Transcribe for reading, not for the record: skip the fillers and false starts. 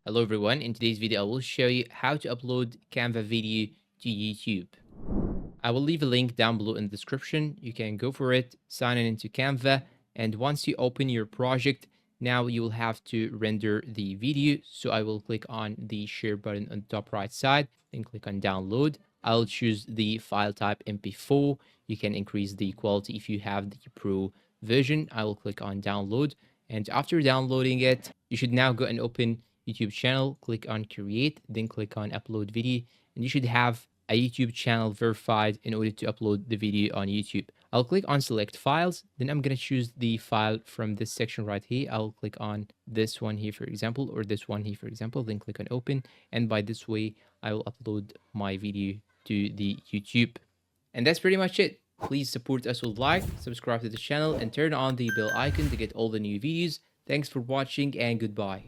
Hello everyone, in today's video I will show you how to upload Canva video to YouTube. I will leave a link down below in the description. You can go for it, sign in into Canva, and once you open your project, now you will have to render the video. So I will click on the share button on the top right side, then click on download. I'll choose the file type MP4. You can increase the quality if you have the Pro version. I will click on download, and after downloading it, you should now go and open YouTube channel, click on create, then click on upload video, and you should have a YouTube channel verified in order to upload the video on YouTube. I'll click on select files, then I'm going to choose the file from this section right here. I'll click on this one here, for example, or this one here, for example, then click on open. And by this way, I will upload my video to the YouTube. And that's pretty much it. Please support us with like, subscribe to the channel, and turn on the bell icon to get all the new videos. Thanks for watching and goodbye.